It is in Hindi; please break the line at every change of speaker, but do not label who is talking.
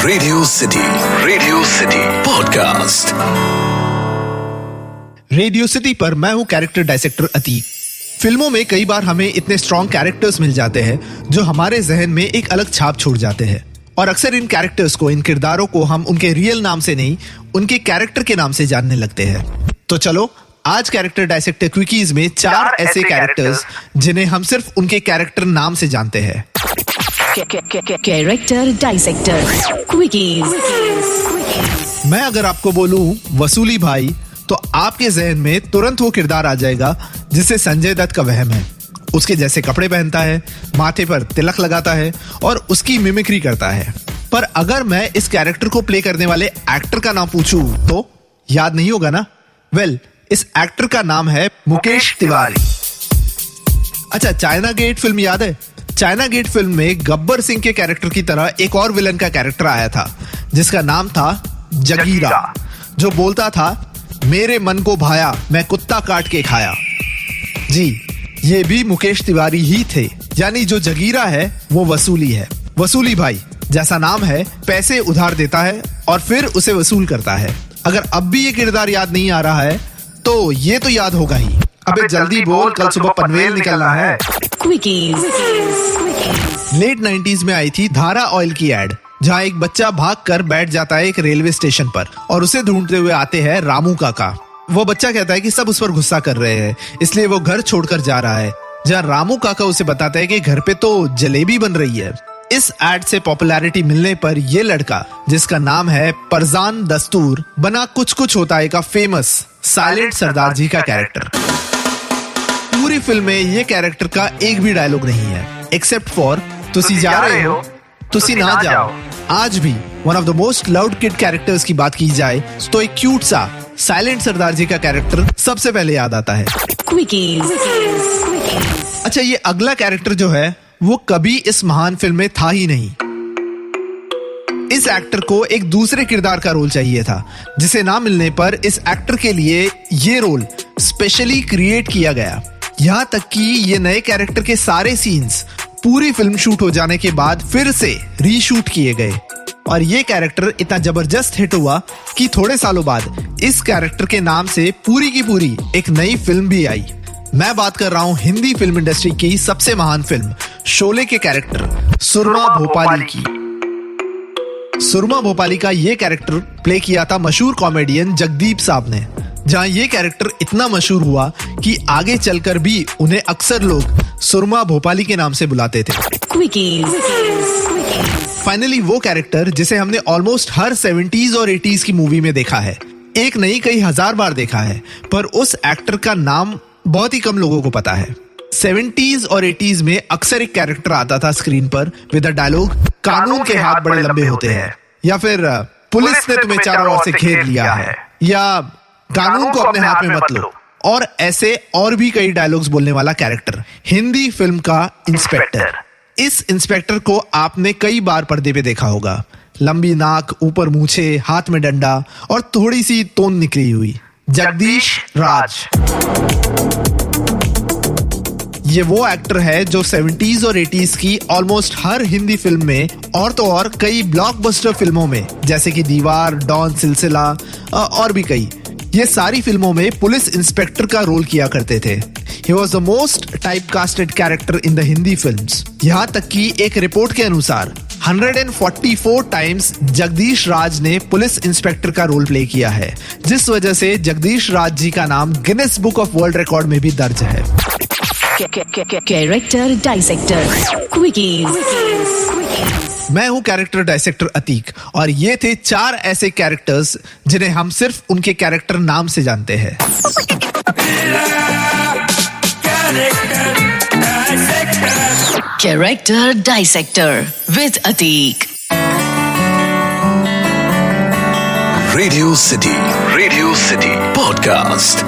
Radio city podcast.
Radio city पर मैं हूं कैरेक्टर डायसेक्टर अतीक। फिल्मों में कई बार हमें इतने स्ट्रॉन्ग कैरेक्टर्स मिल जाते हैं जो हमारे जहन में एक अलग छाप छोड़ जाते हैं, और अक्सर इन कैरेक्टर्स को, इन किरदारों को हम उनके रियल नाम से नहीं, उनके कैरेक्टर के नाम से जानने लगते हैं। तो चलो आज कैरेक्टर डायसेक्टर क्विकीज में 4 ऐसे कैरेक्टर्स जिन्हें हम सिर्फ उनके कैरेक्टर नाम से जानते हैं।
Character dissector क्विकीज।
मैं अगर आपको बोलूं वसूली भाई, तो आपके जहन में तुरंत वो किरदार आ जाएगा जिसे संजय दत्त का वहम है। उसके जैसे कपड़े पहनता है, माथे पर तिलक लगाता है और उसकी मिमिक्री करता है। पर अगर मैं इस कैरेक्टर को प्ले करने वाले एक्टर का नाम पूछूं तो याद नहीं होगा ना? वेल, इस एक्टर का नाम है मुकेश तिवारी। अच्छा, चाइना गेट फिल्म याद है? चाइना गेट फिल्म में गब्बर सिंह के कैरेक्टर की तरह एक और विलन का कैरेक्टर आया था जिसका नाम था जगीरा, जो बोलता था मेरे मन को भाया, मैं कुत्ता काट के खाया। जी, ये भी मुकेश तिवारी ही थे। यानी जो जगीरा है वो वसूली है। वसूली भाई जैसा नाम है, पैसे उधार देता है और फिर उसे वसूल करता है। अगर अब भी ये किरदार याद नहीं आ रहा है तो ये तो याद होगा ही। अबे जल्दी बोल, कल सुबह पनवेल निकलना है। लेट 90s में आई थी धारा ऑयल की एड, जहाँ एक बच्चा भागकर बैठ जाता है एक रेलवे स्टेशन पर और उसे ढूंढते हुए आते हैं रामू काका। वो बच्चा कहता है कि सब उस पर गुस्सा कर रहे हैं, इसलिए वो घर छोड़कर जा रहा है, जहाँ रामू काका उसे बताता है कि घर पे तो जलेबी बन रही है। इस एड से पॉपुलैरिटी मिलने पर ये लड़का, जिसका नाम है परजान दस्तूर, बना कुछ कुछ होता है का फेमस साइलेंट सरदार जी का कैरेक्टर। पूरी फिल्म में ये कैरेक्टर का एक भी डायलॉग नहीं है, एक्सेप्ट फॉर तुसी जा रहे हो, तुसी ना जाओ। आज भी one of the most loved kid characters की बात की जाए तो एक क्यूट सा साइलेंट सरदार जी का कैरेक्टर सबसे पहले याद आता है। अच्छा, ये अगला कैरेक्टर जो है वो कभी इस महान फिल्म में था ही नहीं। इस एक्टर को एक दूसरे किरदार का रोल चाहिए था, जिसे ना मिलने पर इस एक्टर के लिए ये रोल स्पेशली क्रिएट किया गया। यहाँ तक कि ये नए कैरेक्टर के सारे सीन्स पूरी फिल्म शूट हो जाने के बाद फिर से रीशूट किए गए, और ये कैरेक्टर इतना जबरदस्त हिट हुआ कि थोड़े सालों बाद इस कैरेक्टर के नाम से पूरी की पूरी एक नई फिल्म भी आई। मैं बात कर रहा हूँ हिंदी फिल्म इंडस्ट्री की सबसे महान फिल्म शोले के कैरेक्टर सुरमा भोपाली की। सुरमा भोपाली का ये कैरेक्टर प्ले किया था मशहूर कॉमेडियन जगदीप साहब ने, जहां ये कैरेक्टर इतना मशहूर हुआ कि आगे चलकर भी उन्हें अक्सर लोग सुरमा भोपाली के नाम से बुलाते थे। फाइनली वो कैरेक्टर जिसे हमने ऑलमोस्ट हर 70s और 80s की मूवी में देखा है, एक नहीं कई हजार बार देखा है, पर उस एक्टर का नाम बहुत ही कम लोगों को पता है। 70s और 80s में अक्सर एक कैरेक्टर आता था स्क्रीन पर विद द डायलॉग कानून के हाथ बड़े लंबे होते हैं, या फिर पुलिस ने तुम्हें चारों ओर से घेर लिया है, या कानून को अपने हाथ में मत लो, और ऐसे और भी कई डायलॉग्स बोलने वाला कैरेक्टर। हिंदी फिल्म का इंस्पेक्टर। इस इंस्पेक्टर को आपने कई बार पर्दे पे देखा होगा। लंबी नाक, ऊपर मूछे, हाथ में डंडा और थोड़ी सी तोंद निकली हुई। जगदीश राज। ये वो एक्टर है जो 70s और 80s की ऑलमोस्ट हर हिंदी फिल्म में और तो और कई ब्लॉकबस्टर फिल्मों में, जैसे कि दीवार, डॉन, सिलसिला और भी कई, ये सारी फिल्मों में पुलिस इंस्पेक्टर का रोल किया करते थे। He was the most typecasted character in the Hindi films. यहाँ तक कि एक रिपोर्ट के अनुसार 144 टाइम्स जगदीश राज ने पुलिस इंस्पेक्टर का रोल प्ले किया है, जिस वजह से जगदीश राज जी का नाम Guinness book of world record में भी दर्ज है।
Character dissector क्विकीज।
मैं हूं कैरेक्टर डायसेक्टर अतीक, और ये थे 4 ऐसे कैरेक्टर्स जिन्हें हम सिर्फ उनके कैरेक्टर नाम से जानते हैं।
Character dissector with Atiq.
Radio city podcast.